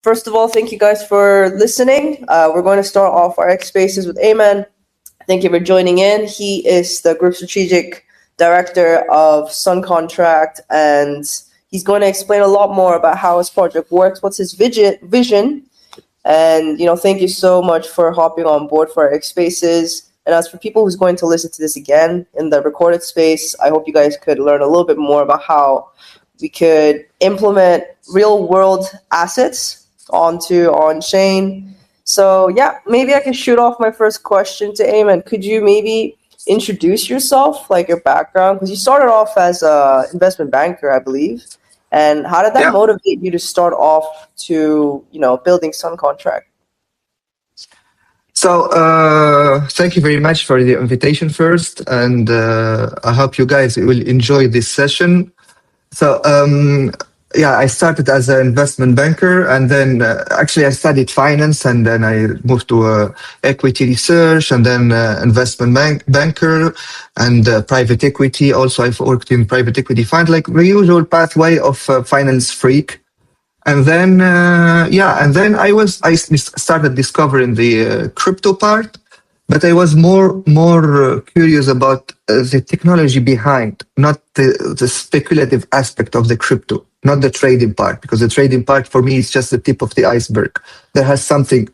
first of all, thank you guys for listening. We're going to start off our X Spaces with Aymen. Thank you for joining in. He is the Group Strategic Director of SunContract, and he's going to explain a lot more about how his project works, what's his vision. And, thank you so much for hopping on board for our X Spaces. And as for people who's going to listen to this again in the recorded space, I hope you guys could learn a little bit more about how we could implement real world assets onto on-chain. So yeah, maybe I can shoot off my first question to Aymen. Could you maybe introduce yourself, like your background? Because you started off as an investment banker, I believe. And how did that motivate you to start off to, building SunContract? So thank you very much for the invitation first. And I hope you guys will enjoy this session. So I started as an investment banker, and then actually I studied finance, and then I moved to equity research, and then investment banker and private equity. Also, I've worked in private equity fund, like the usual pathway of finance freak. And then I started discovering the crypto part, but I was more curious about the technology behind, not the speculative aspect of the crypto, not the trading part, because the trading part for me is just the tip of the iceberg. There has something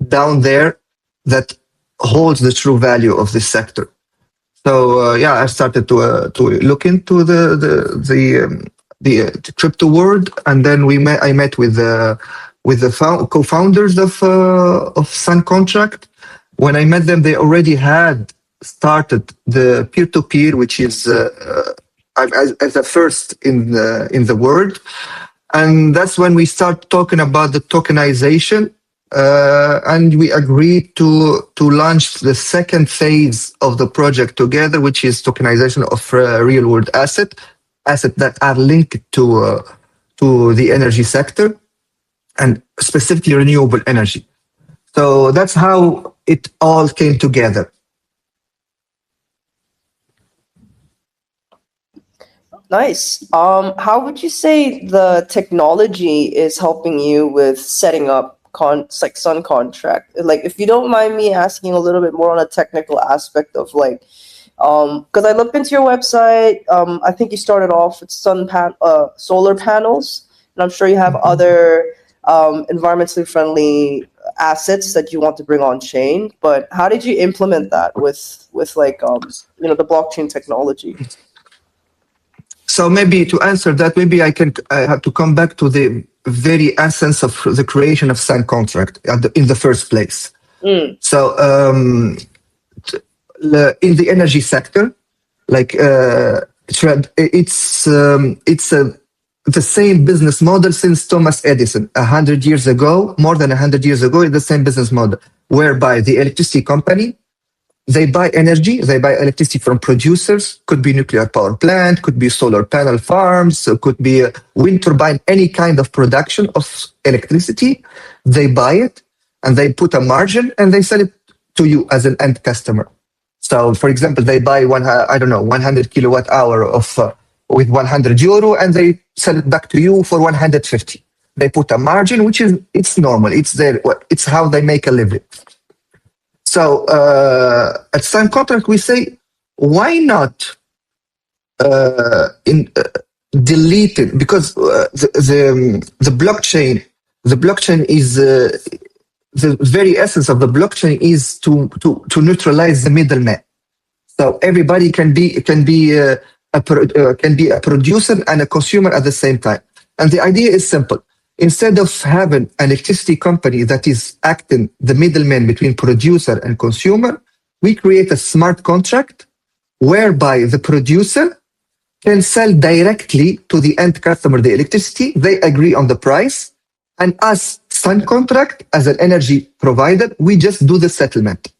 down there that holds the true value of this sector. So I started to look into the crypto world, and then I met with the co-founders of SunContract. When I met them, they already had started the peer-to-peer, which is as a first in the world, and that's when we start talking about the tokenization, and we agreed to launch the second phase of the project together, which is tokenization of real-world assets that are linked to the energy sector, and specifically renewable energy. So that's how it all came together. Nice. How would you say the technology is helping you with setting up SunContract? Like, if you don't mind me asking a little bit more on a technical aspect of because I looked into your website. I think you started off with solar panels, and I'm sure you have other environmentally friendly assets that you want to bring on chain. But how did you implement that with the blockchain technology? So maybe to answer that, maybe I have to come back to the very essence of the creation of SunContract in the first place. So in the energy sector, it's the same business model since Thomas Edison 100 years ago, more than 100 years ago. It's the same business model, whereby the electricity company, they buy electricity from producers, could be nuclear power plant, could be solar panel farms, could be a wind turbine, any kind of production of electricity. They buy it and they put a margin and they sell it to you as an end customer. So, for example, they buy 100 kilowatt hour with 100 euro, and they sell it back to you for 150. They put a margin, it's normal. It's how they make a living. So at SunContract, we say, why not delete it? Because the blockchain is the very essence of the blockchain is to neutralize the middleman. So everybody can be a producer and a consumer at the same time. And the idea is simple. Instead of having an electricity company that is acting the middleman between producer and consumer, we create a smart contract whereby the producer can sell directly to the end customer the electricity. They agree on the price. And us, SunContract, as an energy provider, we just do the settlement.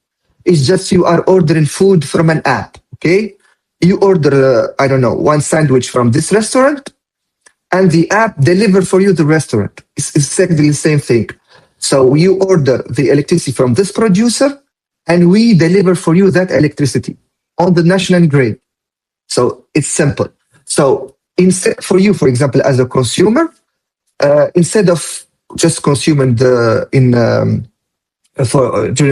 It's just you are ordering food from an app, okay? You order, one sandwich from this restaurant, and the app deliver for you the restaurant. It's exactly the same thing. So you order the electricity from this producer, and we deliver for you that electricity on the national grid. So it's simple. So instead, for you, for example, as a consumer, instead of just consume during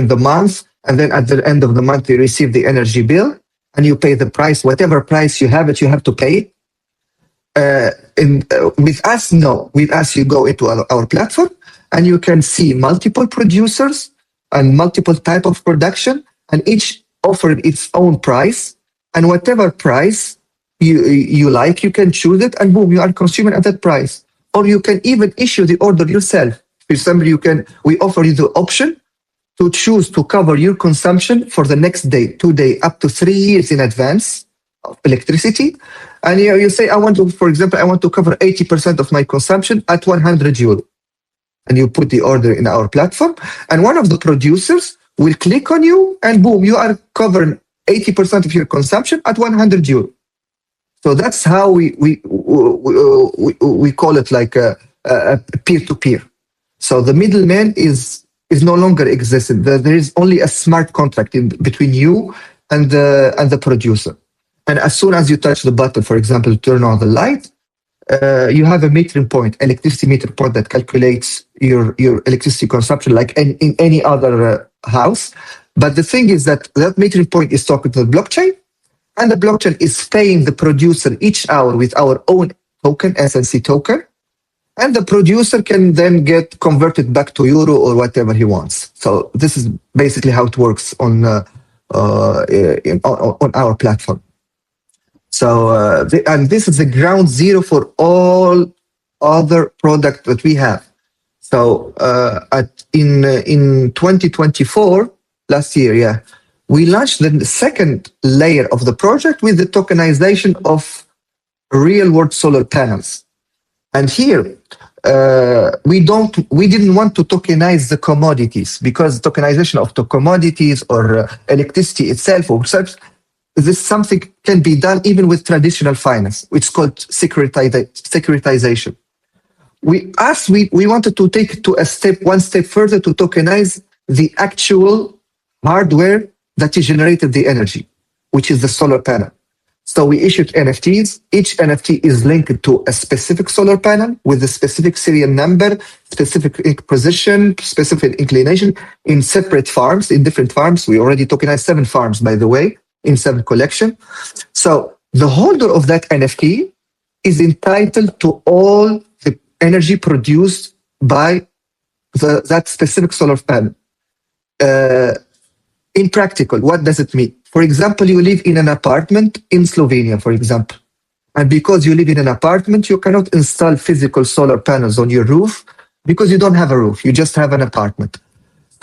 the month, and then at the end of the month you receive the energy bill and you pay the price, whatever price you have it, you have to pay. With us, no. With us, you go into our platform and you can see multiple producers and multiple type of production, and each offered its own price. And whatever price you like, you can choose it, and boom, you are consuming at that price. Or you can even issue the order yourself. For example, we offer you the option to choose to cover your consumption for the next day, 2 days, up to 3 years in advance of electricity. And you say, for example, I want to cover 80% of my consumption at 100 euro. And you put the order in our platform, and one of the producers will click on you, and boom, you are covering 80% of your consumption at 100 euro. So that's how we call it like a peer-to-peer. So the middleman is no longer existent. There is only a smart contract between you and the producer. And as soon as you touch the button, for example, to turn on the light, you have a metering point, electricity meter point that calculates your electricity consumption like in any other house. But the thing is that metering point is talking to the blockchain, and the blockchain is paying the producer each hour with our own token, SNC token, and the producer can then get converted back to euro or whatever he wants. So this is basically how it works on our platform. So and this is the ground zero for all other products that we have. So in 2024, last year, we launched the second layer of the project with the tokenization of real-world solar panels. And here, we didn't want to tokenize the commodities, because tokenization of the commodities or electricity itself or such, this something can be done even with traditional finance, which is called securitization. We wanted to take it one step further to tokenize the actual hardware that generated the energy, which is the solar panel. So we issued NFTs. Each NFT is linked to a specific solar panel with a specific serial number, specific position, specific inclination in separate farms, in different farms. We already tokenized 7 farms, by the way, in 7 collection. So the holder of that NFT is entitled to all the energy produced by that specific solar panel. In practical, what does it mean? For example, you live in an apartment in Slovenia, for example. And because you live in an apartment, you cannot install physical solar panels on your roof because you don't have a roof. You just have an apartment.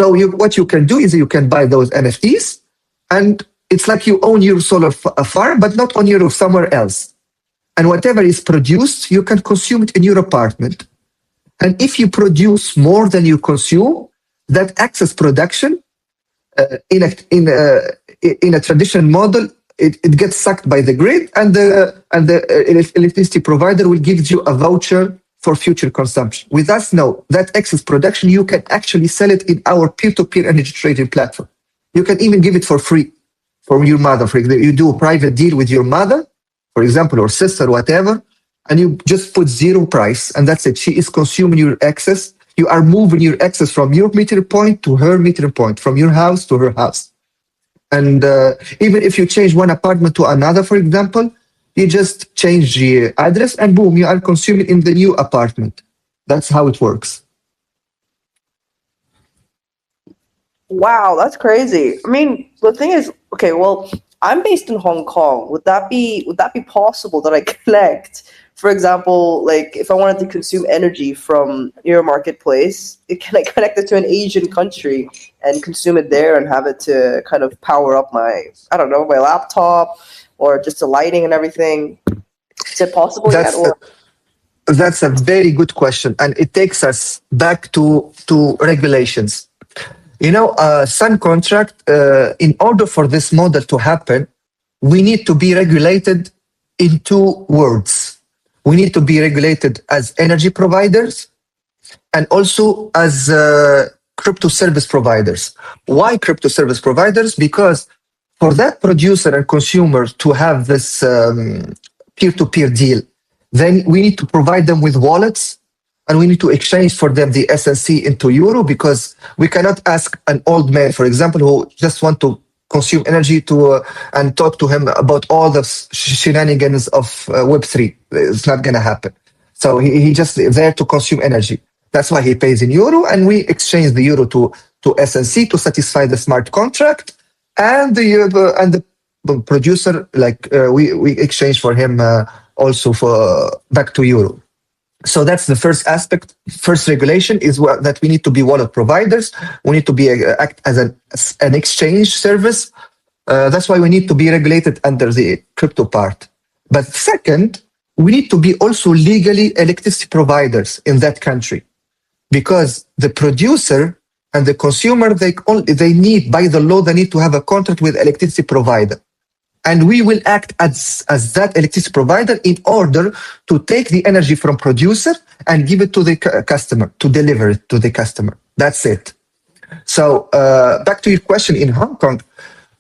So what you can do is you can buy those NFTs, and it's like you own your solar farm, but not on your roof, somewhere else. And whatever is produced, you can consume it in your apartment. And if you produce more than you consume, that excess production in a traditional model, it gets sucked by the grid, and the electricity provider will give you a voucher for future consumption. With us, no, that excess production, you can actually sell it in our peer-to-peer energy trading platform. You can even give it for free from your mother. For example, you do a private deal with your mother, for example, or sister, whatever, and you just put 0 price, and that's it. She is consuming your excess. You are moving your excess from your meter point to her meter point, from your house to her house. And even if you change one apartment to another, for example, you just change the address and boom, you are consuming in the new apartment. That's how it works. Wow, that's crazy. I mean, the thing is, okay, well, I'm based in Hong Kong. Would that be possible that I connect, for example, like if I wanted to consume energy from your marketplace, can I connect it to an Asian country and consume it there and have it to kind of power up my laptop or just the lighting and everything? Is it possible yet? That's a very good question. And it takes us back to regulations. You know, SunContract, in order for this model to happen, we need to be regulated in 2 words. We need to be regulated as energy providers and also as crypto service providers. Why crypto service providers? Because for that producer and consumer to have this peer-to-peer deal, then we need to provide them with wallets and we need to exchange for them the SNC into euro, because we cannot ask an old man, for example, who just want to consume energy to and talk to him about all the shenanigans of Web3. It's not going to happen. So he just there to consume energy. That's why he pays in euro, and we exchange the euro to SNC to satisfy the smart contract, and the producer, like we exchange for him also for back to euro. So that's the first aspect. First regulation is that we need to be wallet providers. We need to be act as an exchange service. That's why we need to be regulated under the crypto part. But second, we need to be also legally electricity providers in that country, because the producer and the consumer, they need, by the law, they need to have a contract with electricity provider. And we will act as that electricity provider in order to take the energy from producer and give it to the customer, to deliver it to the customer. That's it. So back to your question, in Hong Kong,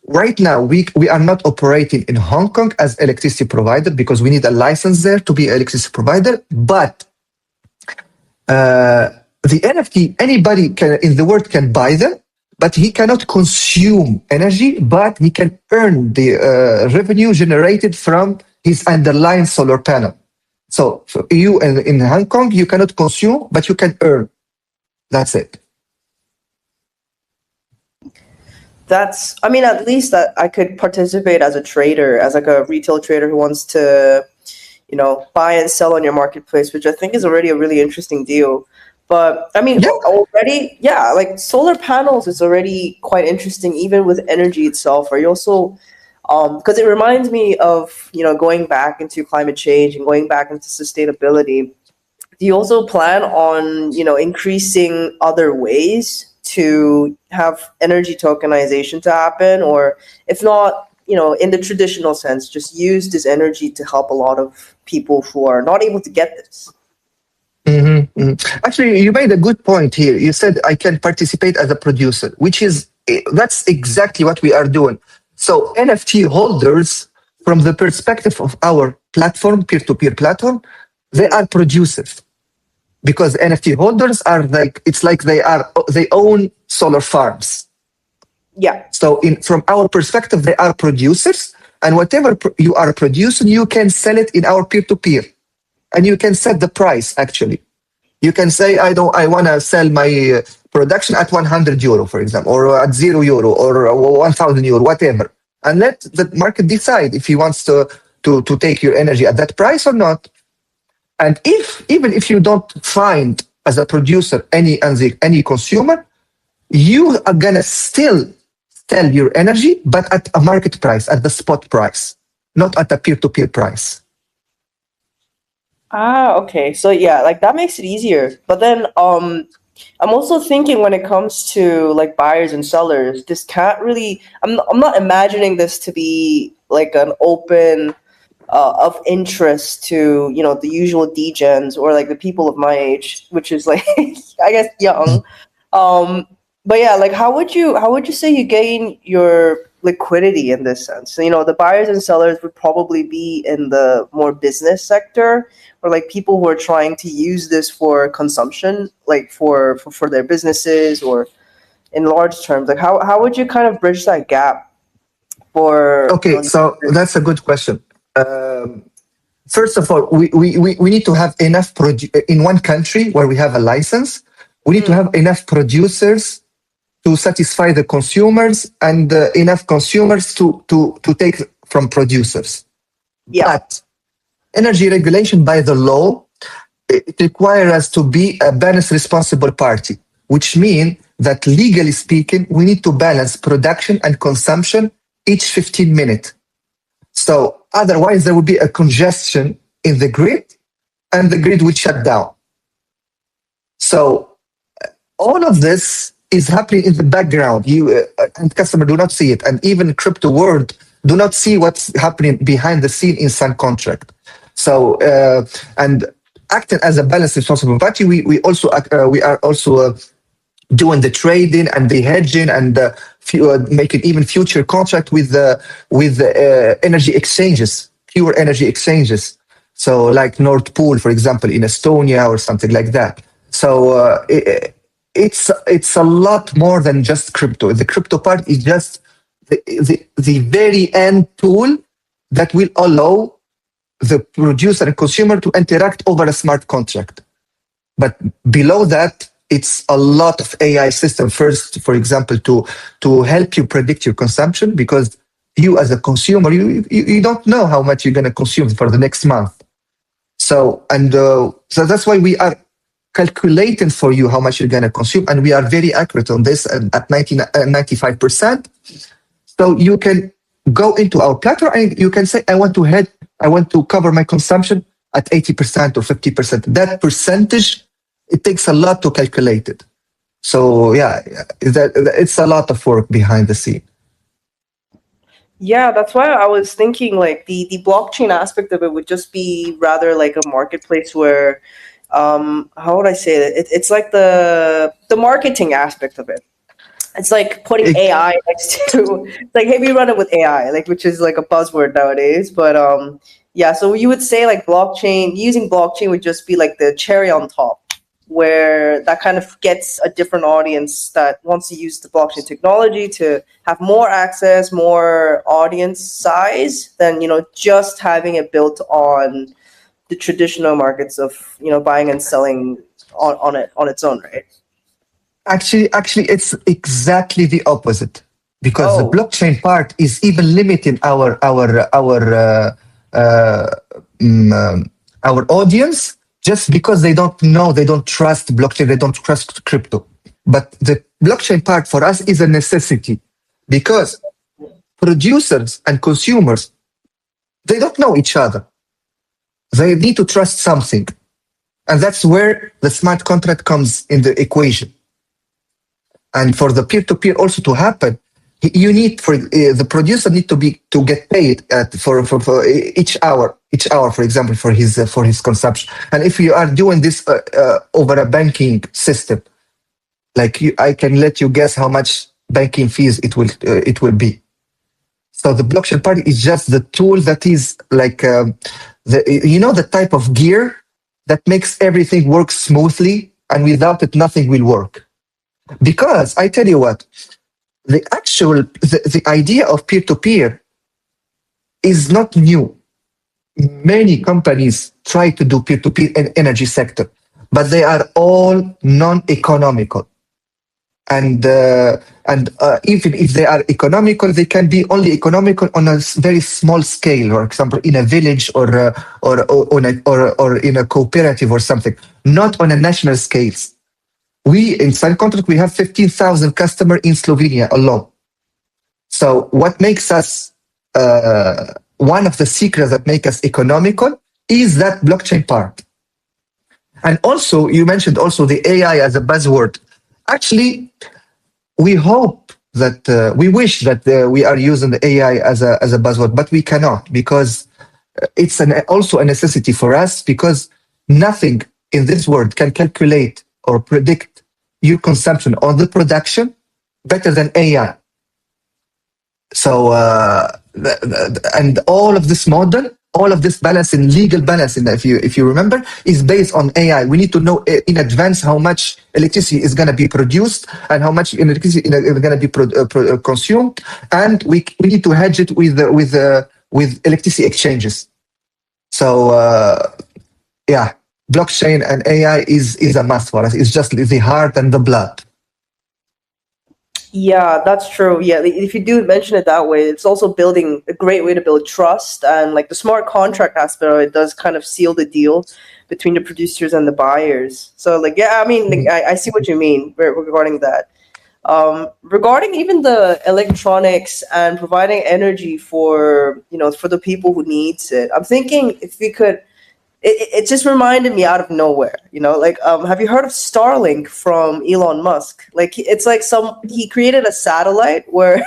right now we are not operating in Hong Kong as electricity provider because we need a license there to be electricity provider. But the NFT, anybody in the world can buy them, but he cannot consume energy, but he can earn the revenue generated from his underlying solar panel. So for you in Hong Kong, you cannot consume, but you can earn. That's it. I mean, at least that I could participate as a trader, as like a retail trader who wants to, buy and sell on your marketplace, which I think is already a really interesting deal. But I mean, already, like solar panels is already quite interesting, even with energy itself. Are you also, because it reminds me of, going back into climate change and going back into sustainability. Do you also plan on, increasing other ways to have energy tokenization to happen? Or if not, in the traditional sense, just use this energy to help a lot of people who are not able to get this? Mm-hmm, mm-hmm. Actually, you made a good point here. You said I can participate as a producer, that's exactly what we are doing. So NFT holders, from the perspective of our platform, peer-to-peer platform, they are producers, because NFT holders are it's like they own solar farms. Yeah. So from our perspective, they are producers, and whatever you are producing, you can sell it in our peer-to-peer. And you can set the price, actually. You can say, I want to sell my production at 100 euro, for example, or at 0 euro, or 1,000 euro, whatever. And let the market decide if he wants to take your energy at that price or not. And even if you don't find, as a producer, any consumer, you are going to still sell your energy, but at a market price, at the spot price, not at a peer-to-peer price. Okay. So like that makes it easier. But then I'm also thinking, when it comes to like buyers and sellers, this can't really, I'm not imagining this to be like an open of interest to, the usual degens or like the people of my age, which is like, I guess, young. But like how would you say you gain your liquidity in this sense? So, the buyers and sellers would probably be in the more business sector, or like people who are trying to use this for consumption, like for their businesses, or in large terms. Like how would you kind of bridge that gap for? Okay, so that's a good question. First of all, we need to have enough in one country where we have a license. We need to have enough producers to satisfy the consumers, and enough consumers to take from producers. Yeah. But energy regulation, by the law, it requires us to be a balance responsible party, which means that legally speaking, we need to balance production and consumption each 15 minutes. So otherwise there will be a congestion in the grid, and the grid would shut down. So all of this is happening in the background. You and customer do not see it, and even crypto world do not see what's happening behind the scene in Contract. So and acting as a balance responsible party, we are also doing the trading and the hedging, and making even future contract with energy exchanges, pure energy exchanges. So like Nord Pool, for example, in Estonia or something like that. So it's a lot more than just crypto. The crypto part is just the very end tool that will allow the producer and consumer to interact over a smart contract. But below that, it's a lot of AI system. First, for example, to help you predict your consumption, because you as a consumer, you don't know how much you're going to consume for the next month. So that's why we are calculating for you how much you're going to consume, and we are very accurate on this at 95%. So you can go into our platform and you can say, I want to cover my consumption at 80% or 50%. That percentage, it takes a lot to calculate it. So yeah, it's a lot of work behind the scene. Yeah, that's why I was thinking like the blockchain aspect of it would just be rather like a marketplace where, how would I say it? It's like the marketing aspect of it. It's like putting AI next to like, hey, we run it with AI, like, which is like a buzzword nowadays. But yeah, so you would say like using blockchain would just be like the cherry on top, where that kind of gets a different audience that wants to use the blockchain technology to have more access, more audience size than, just having it built on the traditional markets of, buying and selling on its own, right? Actually, it's exactly the opposite, because the blockchain part is even limiting our audience, just because they don't know, they don't trust blockchain, they don't trust crypto. But the blockchain part for us is a necessity, because producers and consumers, they don't know each other. They need to trust something. And that's where the smart contract comes in the equation. And for the peer-to-peer also to happen, you need the producer need to get paid for each hour, for example, for his consumption. And if you are doing this over a banking system, like I can let you guess how much banking fees it will be. So the blockchain part is just the tool that is like the type of gear that makes everything work smoothly, and without it nothing will work. Because I tell you what, the idea of peer-to-peer is not new. Many companies try to do peer-to-peer in energy sector, but they are all non-economical. And even if they are economical, they can be only economical on a very small scale, for example, in a village or in a cooperative or something, not on a national scales. We in SunContract, we have 15,000 customers in Slovenia alone. So what makes us one of the secrets that make us economical is that blockchain part. And also, you mentioned also the AI as a buzzword. Actually, we hope that we wish that we are using the AI as a buzzword, but we cannot, because it's also a necessity for us, because nothing in this world can calculate or predict your consumption or the production better than AI. So, and all of this model, all of this balancing, legal balancing, if you remember, is based on AI. We need to know in advance how much electricity is going to be produced and how much electricity is going to be consumed, and we need to hedge it with electricity exchanges. So, yeah. Blockchain and AI is a must for us. It's just the heart and the blood. Yeah, that's true. Yeah, if you do mention it that way, it's also building a great way to build trust, and like the smart contract aspect of it does kind of seal the deal between the producers and the buyers. So like, yeah, I mean, like, I see what you mean regarding that. Regarding even the electronics and providing energy for the people who needs it, I'm thinking if we could. It just reminded me out of nowhere, like, have you heard of Starlink from Elon Musk? Like, it's like he created a satellite where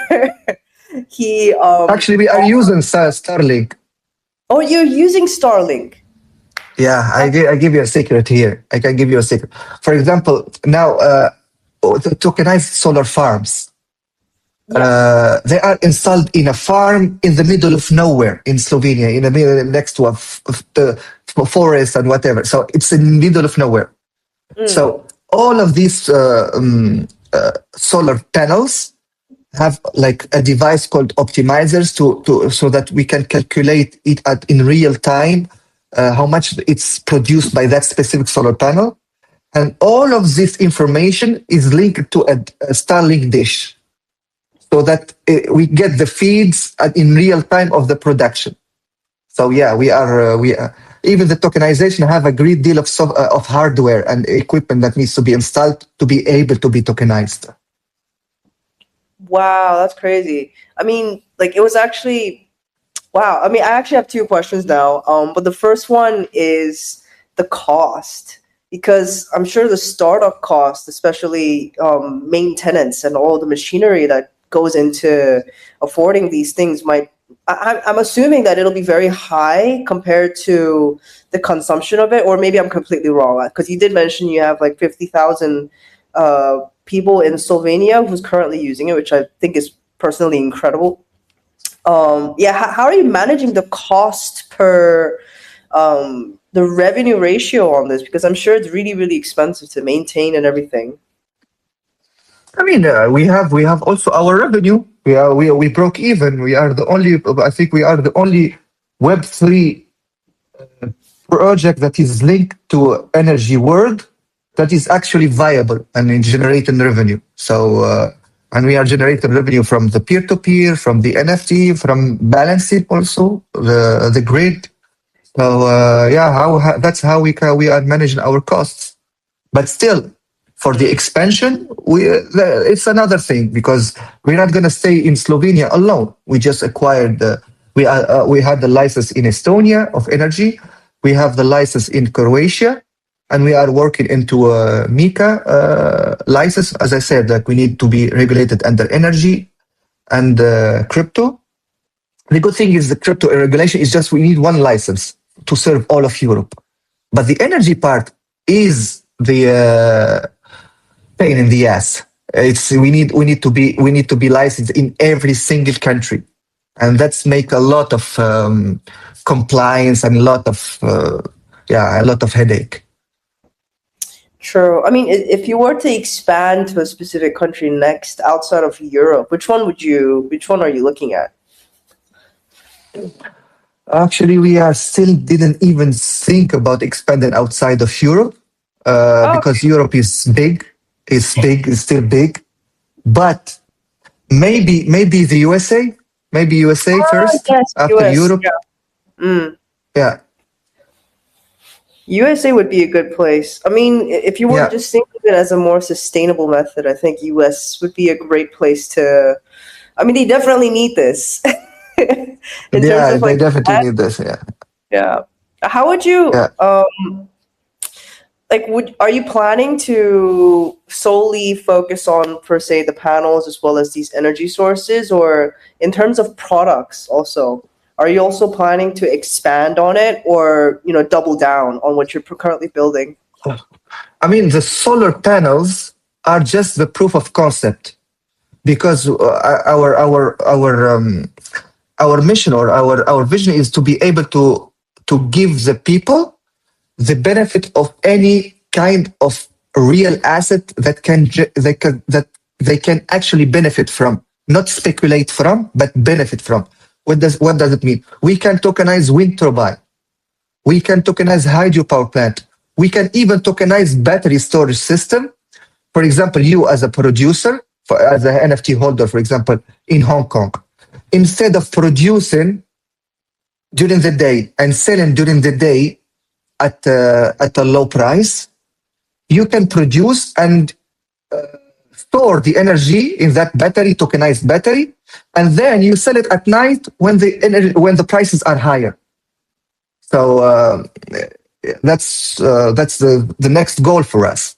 he actually we are using Starlink. Oh, you're using Starlink? Yeah, I give you a secret here. I can give you a secret. For example, now the tokenized solar farms. They are installed in a farm in the middle of nowhere in Slovenia, in the middle next to the forest and whatever. So it's in the middle of nowhere. So all of these solar panels have like a device called optimizers so that we can calculate it in real time how much it's produced by that specific solar panel. And all of this information is linked to a Starlink dish so that we get the feeds in real time of the production. So yeah, we are even the tokenization have a great deal of hardware and equipment that needs to be installed to be able to be tokenized. Wow, that's crazy. I mean, like it was actually, wow. I mean, I actually have two questions now. But the first one is the cost, because I'm sure the startup cost, especially maintenance and all the machinery that goes into affording these things I'm assuming that it'll be very high compared to the consumption of it, or maybe I'm completely wrong, because you did mention you have like 50,000 people in Slovenia who's currently using it, which I think is personally incredible. How are you managing the cost per the revenue ratio on this? Because I'm sure it's really, really expensive to maintain and everything. I mean, we have also our revenue. We broke even. We are the only. I think we are the only Web3 project that is linked to energy world that is actually viable and generating revenue. So, and we are generating revenue from the peer-to-peer, from the NFT, from balancing also the grid. So that's how we are managing our costs. But still, for the expansion, it's another thing, because we're not going to stay in Slovenia alone. We just acquired we had the license in Estonia of energy. We have the license in Croatia, and we are working into a MiCA license. As I said, that we need to be regulated under energy and crypto. The good thing is the crypto regulation is just we need one license to serve all of Europe. But the energy part is the pain in the ass. We need to be licensed in every single country, and that's make a lot of compliance and a lot of headache. True. I mean, if you were to expand to a specific country next outside of Europe, which one are you looking at? Actually, we still didn't even think about expanding outside of Europe because Europe is big. It's still big, but maybe the USA, first, yes, after US, Europe. Yeah. USA would be a good place. I mean, if you were to just think of it as a more sustainable method, I think US would be a great place to. I mean, they definitely need this. They definitely need this. Yeah. How would you? Are you planning to solely focus on, per se, the panels as well as these energy sources, or in terms of products also? Are you also planning to expand on it, or double down on what you're currently building? I mean, the solar panels are just the proof of concept, because our mission or our vision is to be able to give the people the benefit of any kind of real asset that they can actually benefit from, not speculate from, but benefit from. What does it mean? We can tokenize wind turbine. We can tokenize hydropower plant. We can even tokenize battery storage system. For example, you as a producer, as an NFT holder, for example, in Hong Kong, instead of producing during the day and selling during the day at a low price, you can produce and store the energy in that battery, tokenized battery, and then you sell it at night when the prices are higher. So that's the next goal for us.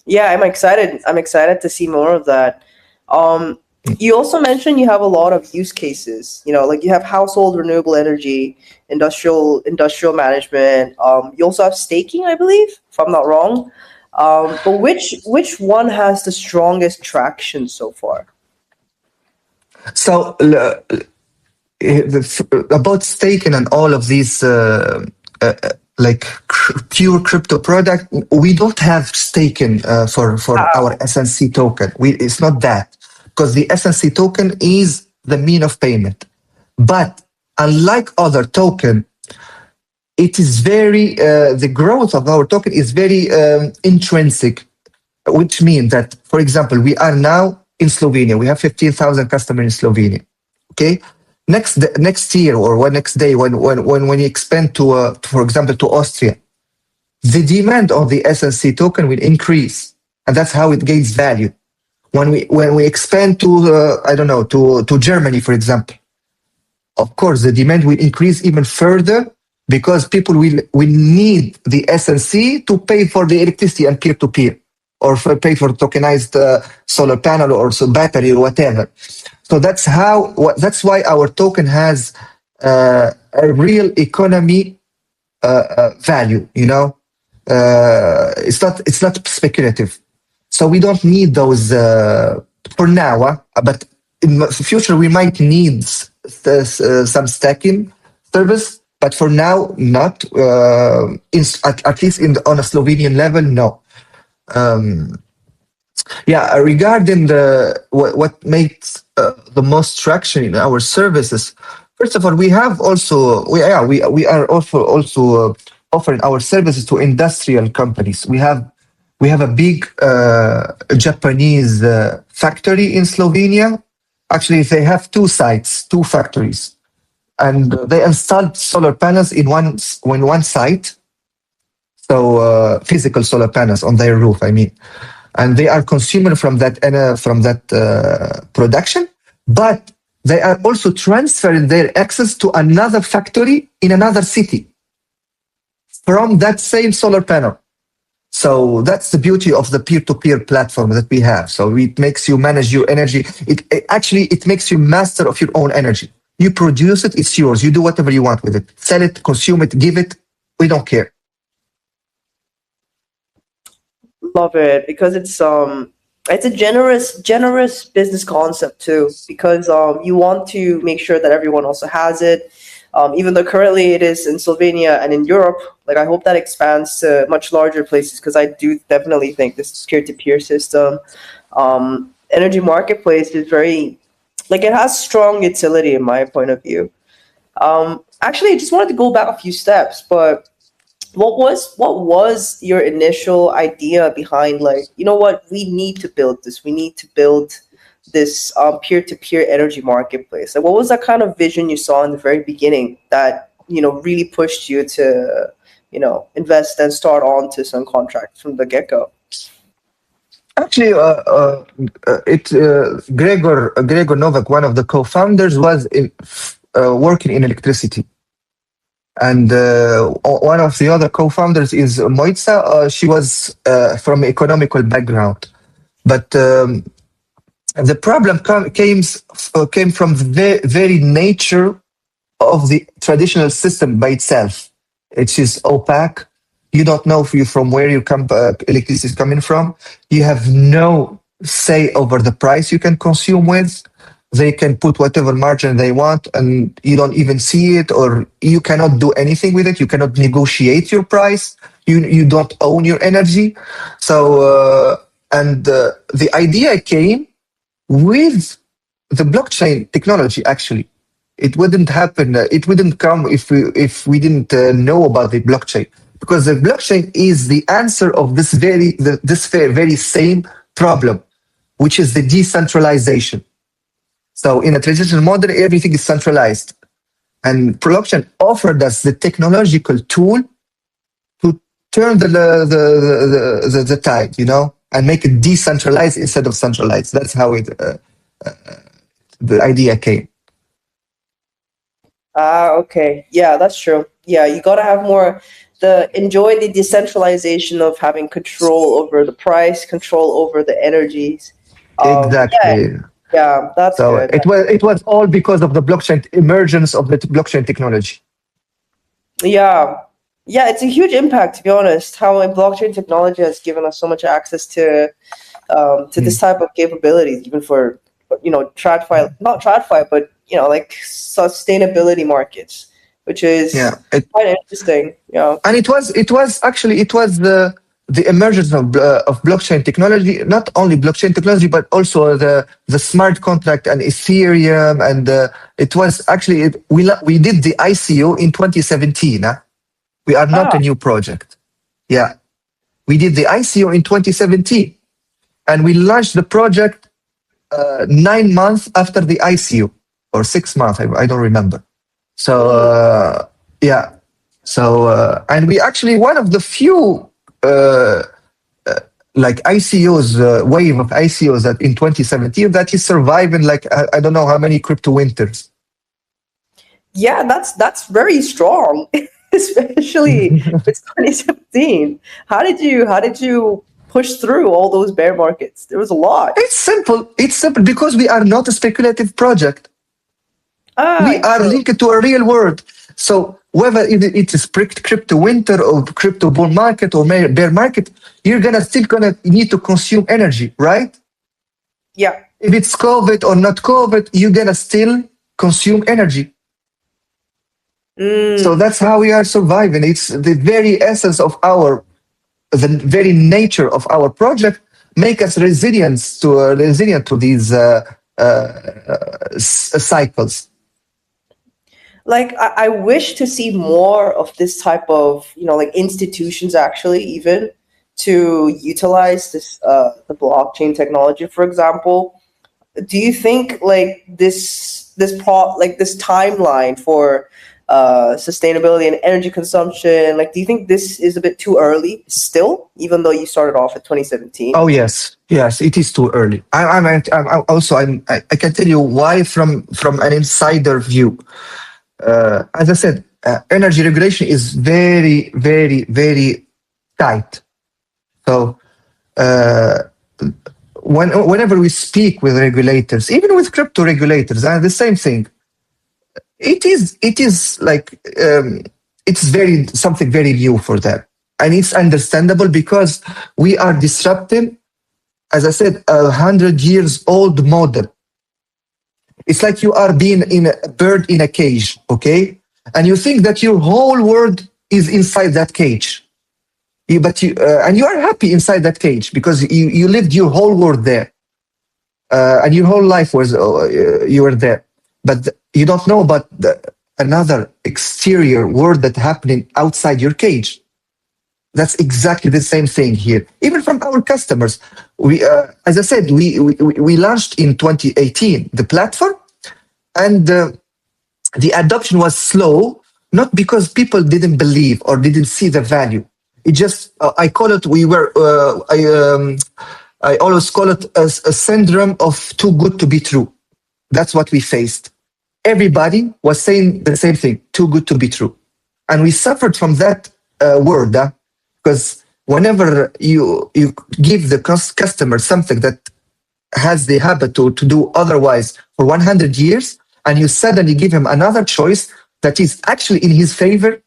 Yeah, I'm excited. I'm excited to see more of that. You also mentioned you have a lot of use cases. Like you have household renewable energy, industrial management. You also have staking, I believe, if I'm not wrong. But which one has the strongest traction so far? So about staking and all of these like pure crypto product, we don't have staking for our SNC token. It's not that, because the SNC token is the mean of payment. But unlike other token, it is very the growth of our token is very intrinsic, which means that, for example, we are now in Slovenia. We have 15,000 customers in Slovenia. Okay, next year or next day when we expand to for example to Austria, the demand of the SNC token will increase, and that's how it gains value. When we expand to I don't know, to Germany, for example, of course the demand will increase even further, because people will need the SNC to pay for the electricity and peer-to-peer, or pay for tokenized solar panel or battery or whatever. So that's why our token has a real economy value. It's not speculative. So we don't need those for now. But in the future we might need some stacking service. But for now, not. At least on a Slovenian level, no. Regarding what makes the most traction in our services, first of all, we are also offering our services to industrial companies. We have a big Japanese factory in Slovenia. Actually, they have two factories, and they installed solar panels in one site. So physical solar panels on their roof, I mean. And they are consuming from that production, but they are also transferring their access to another factory in another city from that same solar panel. So that's the beauty of the peer-to-peer platform that we have. So it makes you manage your energy. It makes you master of your own energy. You produce it, it's yours. You do whatever you want with it. Sell it, consume it, give it. We don't care. Love it, because it's a generous business concept too, because you want to make sure that everyone also has it, even though currently it is in Slovenia and in Europe. Like, I hope that expands to much larger places, because I do definitely think this peer-to-peer system, energy marketplace is very, like, it has strong utility in my point of view. Actually, I just wanted to go back a few steps, but what was your initial idea behind, like, you know what, we need to build this peer-to-peer energy marketplace? Like, what was that kind of vision you saw in the very beginning that really pushed you to invest and start on to SunContract from the get-go? Actually, Gregor Novak, one of the co-founders, was working in electricity. And one of the other co-founders is Moitza. She was from economical background. But the problem came from the very nature of the traditional system by itself. It is opaque. You don't know from where electricity is coming from. You have no say over the price you can consume with. They can put whatever margin they want, and you don't even see it, or you cannot do anything with it. You cannot negotiate your price. You don't own your energy. So, the idea came with the blockchain technology. Actually, it wouldn't happen. It wouldn't come if we didn't know about the blockchain, because the blockchain is the answer of this very same problem, which is the decentralization. So in a traditional model, everything is centralized, and blockchain offered us the technological tool to turn the tide, and make it decentralized instead of centralized. That's how the idea came. Okay. Yeah, that's true. Yeah, you got to have more enjoy the decentralization of having control over the price, control over the energies. Exactly. Yeah, that's so good. It was all because of the blockchain emergence of the blockchain technology. Yeah. Yeah, it's a huge impact, to be honest. How blockchain technology has given us so much access to this type of capabilities, even for TradFi, not TradFi, but like sustainability markets, which is Yeah, it, quite interesting. Yeah. and it was the emergence of blockchain technology, not only blockchain technology, but also the smart contract and Ethereum, and it was actually we did the ICO in 2017. Huh? We are not Ah, a new project. Yeah, we did the ICO in 2017, and we launched the project 9 months after the ICO, or 6 months. I don't remember. So yeah, so and we actually one of the few uh, like ICOs, wave of ICOs that in 2017 that is surviving like I don't know how many crypto winters. yeah, that's very strong, especially with 2017. How did you push through all those bear markets? There was a lot. It's simple. It's simple because we are not a speculative project. Ah, We are true. linked to a real world. So whether it is crypto winter or crypto bull market or bear market, you're still gonna need to consume energy, right? Yeah. If it's COVID or not COVID, you're gonna still consume energy. So that's True. how we are surviving. It's the very essence of the very nature of our project make us resilient to these cycles. Like I wish to see more of this type of like institutions actually even to utilize the blockchain technology, for example. Do you think like this timeline for sustainability and energy consumption, like do you think this is a bit too early still, even though you started off at 2017? Oh yes, yes, it is too early. I can tell you why from an insider view. As I said, energy regulation is very, very, very tight. So whenever we speak with regulators, even with crypto regulators, the same thing. It is like it's very something very new for them, and it's understandable because we are disrupting, as I said, 100 years old model. It's like you are being in a bird in a cage, okay? And you think that your whole world is inside that cage. And you are happy inside that cage because you lived your whole world there. And your whole life was you were there. But you don't know about another exterior world that's happening outside your cage. That's exactly the same thing here. Even from our customers, as I said, we launched in 2018 the platform, and the adoption was slow, not because people didn't believe or didn't see the value. It just I call it I always call it as a syndrome of too good to be true. That's what we faced. Everybody was saying the same thing, too good to be true, and we suffered from that word. Because whenever you give the customer something that has the habit to do otherwise for 100 years, and you suddenly give him another choice that is actually in his favor,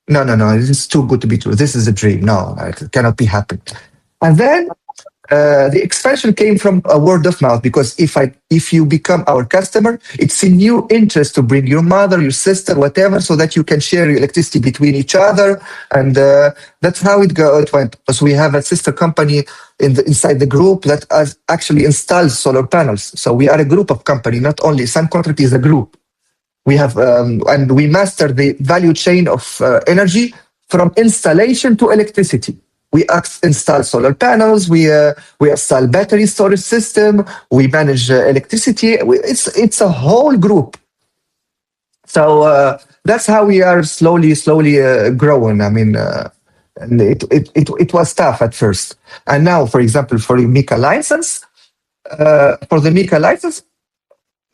no, this is too good to be true. This is a dream. No, it cannot be happened. And then the expansion came from a word of mouth, because if you become our customer, it's in your interest to bring your mother, your sister, whatever, so that you can share your electricity between each other, and that's how it went. Because we have a sister company inside the group that has actually installed solar panels. So we are a group of company, not only SunContract is a group. We have and we master the value chain of energy from installation to electricity. We install solar panels. We install battery storage system. We manage electricity. It's a whole group. So that's how we are slowly growing. I mean, and it was tough at first. And now, for example, for the MiCA license,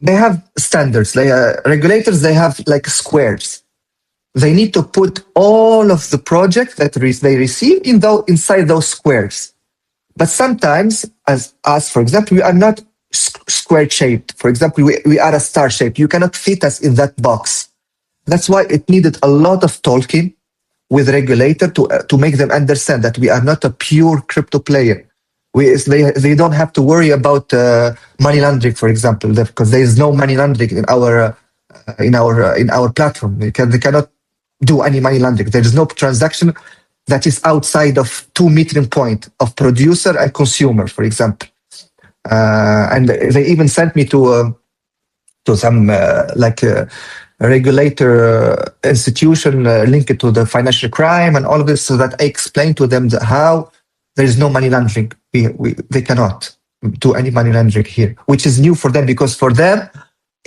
they have standards. Regulators. They have like squares. They need to put all of the projects that they receive inside those squares. But sometimes, as us, for example, we are not square shaped. For example, we are a star shape. You cannot fit us in that box. That's why it needed a lot of talking, with regulator to make them understand that we are not a pure crypto player. They don't have to worry about money laundering, for example, because there is no money laundering in our platform. They cannot do any money laundering. There is no transaction that is outside of 2 metering point of producer and consumer, for example. And they even sent me to some regulator institution linked to the financial crime and all of this, so that I explain to them how there is no money laundering. They cannot do any money laundering here, which is new for them, because for them,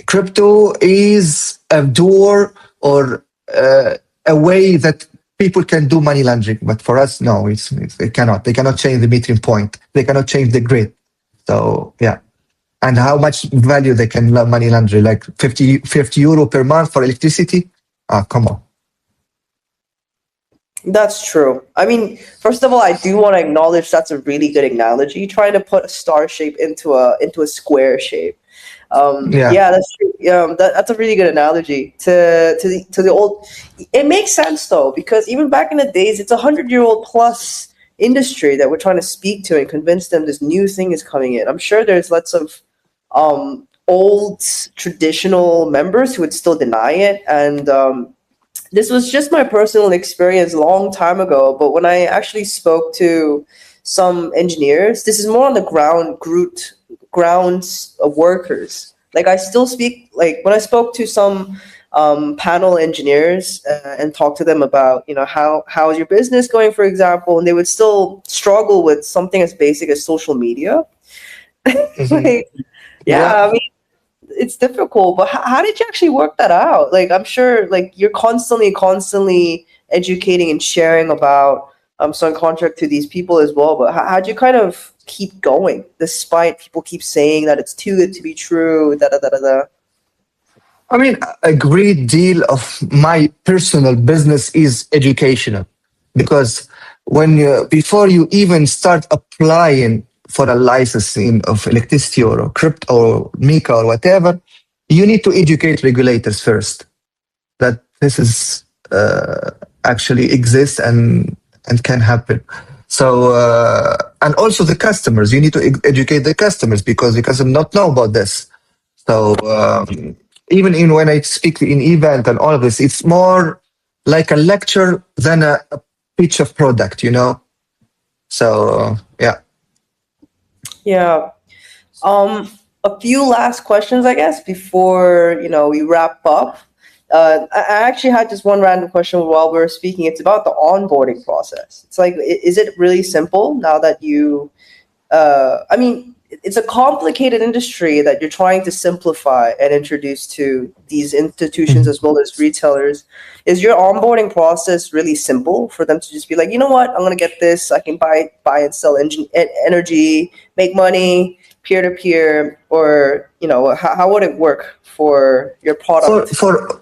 crypto is a door or a way that people can do money laundering. But for us, no, they cannot. They cannot change the metering point. They cannot change the grid. So, yeah. And how much value they can money laundering, like 50 euro per month for electricity? Come on. That's true. I mean, first of all, I do want to acknowledge that's a really good analogy, trying to put a star shape into a square shape. Yeah, that's true. That's a really good analogy to the old. It makes sense though, because even back in the days, it's 100-year-old plus industry that we're trying to speak to and convince them this new thing is coming in. I'm sure there's lots of old traditional members who would still deny it, and this was just my personal experience a long time ago. But when I actually spoke to some engineers, this is more on the grounds of workers. Like I still speak, like when I spoke to some panel engineers and talk to them about, how is your business going, for example, and they would still struggle with something as basic as social media. Mm-hmm. I mean, it's difficult, but how did you actually work that out? Like, I'm sure like you're constantly educating and sharing about SunContract to these people as well, but how'd you kind of keep going despite people keep saying that it's too good to be true, I mean, a great deal of my personal business is educational, because before you even start applying for a licensing of electricity or crypto or MiCA or whatever, you need to educate regulators first that this is actually exists and can happen. So, and also the customers, you need to educate the customers, because the customers not know about this. So, even when I speak in event and all of this, it's more like a lecture than a pitch of product, So, yeah. Yeah. A few last questions, I guess, before, we wrap up. I actually had just one random question while we were speaking. It's about the onboarding process. It's like, is it really simple now that I mean, it's a complicated industry that you're trying to simplify and introduce to these institutions as well as retailers. Is your onboarding process really simple for them to just be like, you know what, I'm going to get this. I can buy and sell energy, make money, peer-to-peer, or, how would it work for your product? For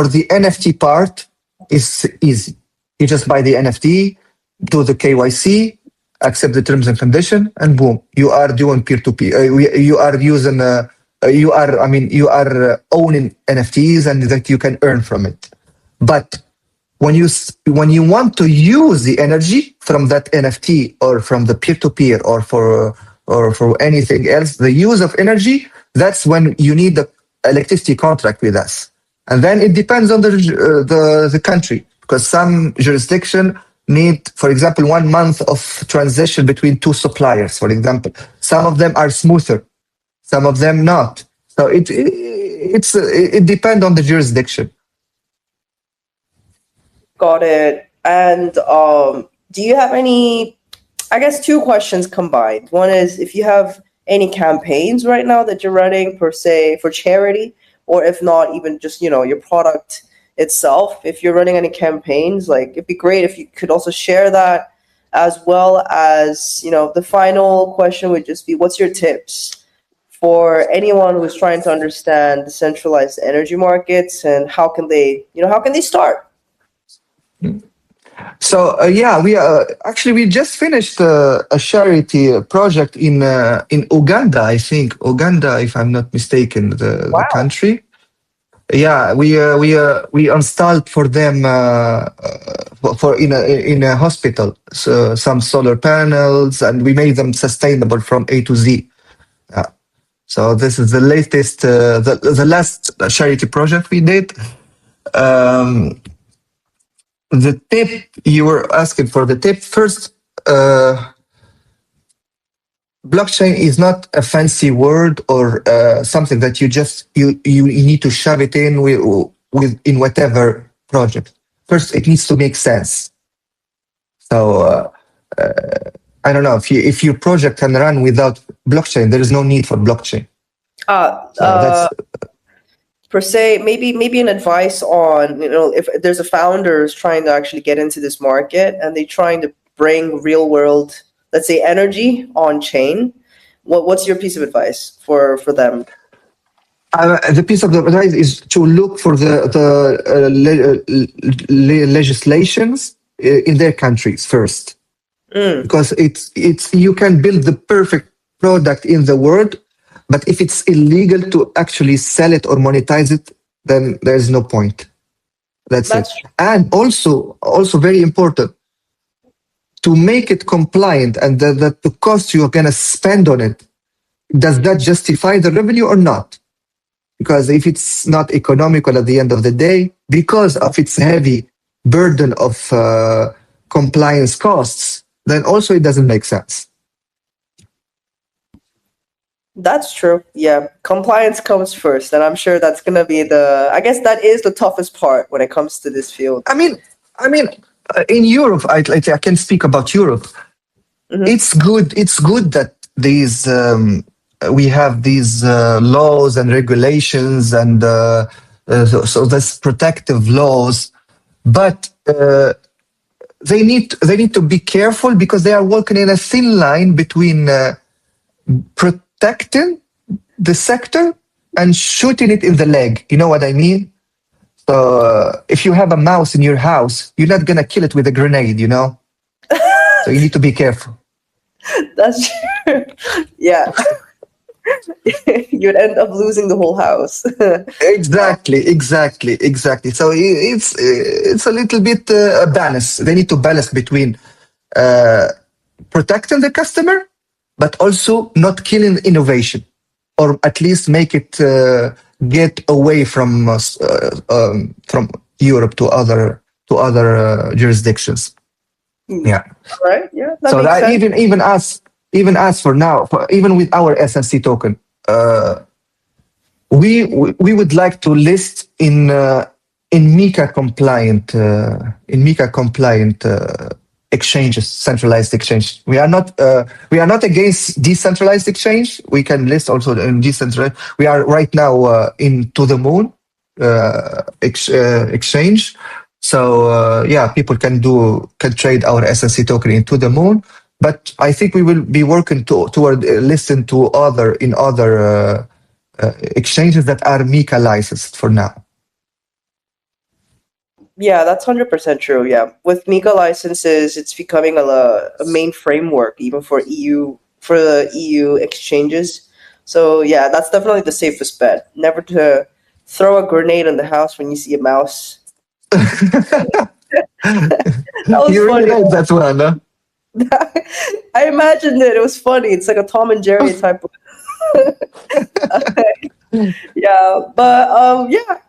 the NFT part, it's easy. You just buy the NFT, do the KYC, accept the terms and condition, and boom, you are doing peer-to-peer. You are using, you are owning NFTs, and that you can earn from it. But when you want to use the energy from that NFT or from the peer-to-peer or for anything else, the use of energy, that's when you need the electricity contract with us. And then it depends on the country, because some jurisdiction need, for example, 1 month of transition between two suppliers, for example. Some of them are smoother, some of them not. So it depends on the jurisdiction. Got it. And do you have any, I guess 2 questions combined. One is if you have any campaigns right now that you're running per se for charity, or if not, even just, your product itself. If you're running any campaigns, like it'd be great if you could also share that, as well as, the final question would just be, what's your tips for anyone who's trying to understand decentralized energy markets, and how can they start? So we just finished a charity project in Uganda. I think Uganda, if I'm not mistaken, the country. Yeah, we installed for them for in a hospital, so some solar panels, and we made them sustainable from A to Z. So this is the latest, the last charity project we did. Um, the tip you were asking for, the tip first. Blockchain is not a fancy word or something that you need to shove it in with in whatever project. First, it needs to make sense. So I don't know if your project can run without blockchain, there is no need for blockchain. That's per se, maybe an advice on, if there's a founder who's trying to actually get into this market and they're trying to bring real world, let's say, energy on chain. What's your piece of advice for them? The piece of advice is to look for the legislations in their countries first, because it's you can build the perfect product in the world, but if it's illegal to actually sell it or monetize it, then there's no point. That's it. And also very important, to make it compliant and the cost you're going to spend on it, does that justify the revenue or not? Because if it's not economical at the end of the day, because of its heavy burden of compliance costs, then also it doesn't make sense. That's true. Yeah. Compliance comes first. And I'm sure that's going to be I guess that is the toughest part when it comes to this field. I mean, in Europe, I can speak about Europe. Mm-hmm. It's good that these we have these laws and regulations and so there's protective laws, but they need to be careful because they are walking in a thin line between protecting the sector and shooting it in the leg. You know what I mean? So if you have a mouse in your house, you're not gonna kill it with a grenade, So you need to be careful. That's true. Yeah. You'd end up losing the whole house. Exactly. So it's a little bit a balance. They need to balance between protecting the customer, but also not killing innovation, or at least make it get away from Europe to other jurisdictions. Yeah. Right. Yeah. So that even us for now, even with our SNC token, we would like to list in MiCA compliant exchanges, centralized exchange. We are not against decentralized exchange. We can list also in decentralized. We are right now in To the Moon exchange. So people can trade our SNC token in To the Moon. But I think we will be working toward listing to other exchanges that are MiCA licensed for now. Yeah, that's 100% true. Yeah, with MiCA licenses, it's becoming a main framework even for the EU exchanges. So yeah, that's definitely the safest bet. Never to throw a grenade in the house when you see a mouse. That was you funny. Really like that one, huh? I imagined it. It was funny. It's like a Tom and Jerry type of. Yeah, but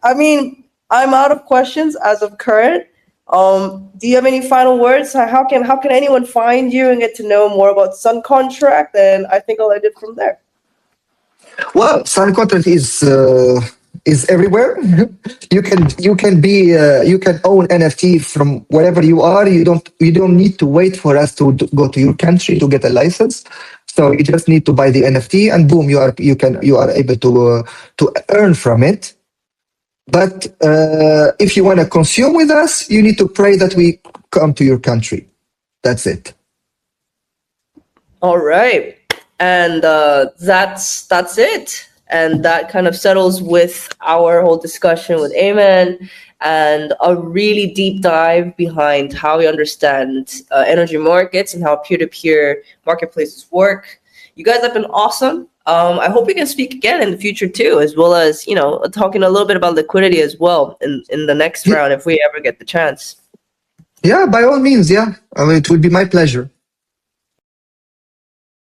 I mean, I'm out of questions as of current. Do you have any final words? How can anyone find you and get to know more about SunContract? And I think I'll end it from there. Well, SunContract is everywhere. You can own NFT from wherever you are. You don't need to wait for us to go to your country to get a license. So you just need to buy the NFT, and boom, you are able to earn from it. But if you want to consume with us, you need to pray that we come to your country. That's it. All right, and that's it. And that kind of settles with our whole discussion with Aymen and a really deep dive behind how we understand energy markets and how peer-to-peer marketplaces work. You guys have been awesome. I hope we can speak again in the future too, as well as, talking a little bit about liquidity as well in the next round if we ever get the chance. Yeah, by all means. Yeah, I mean, it would be my pleasure.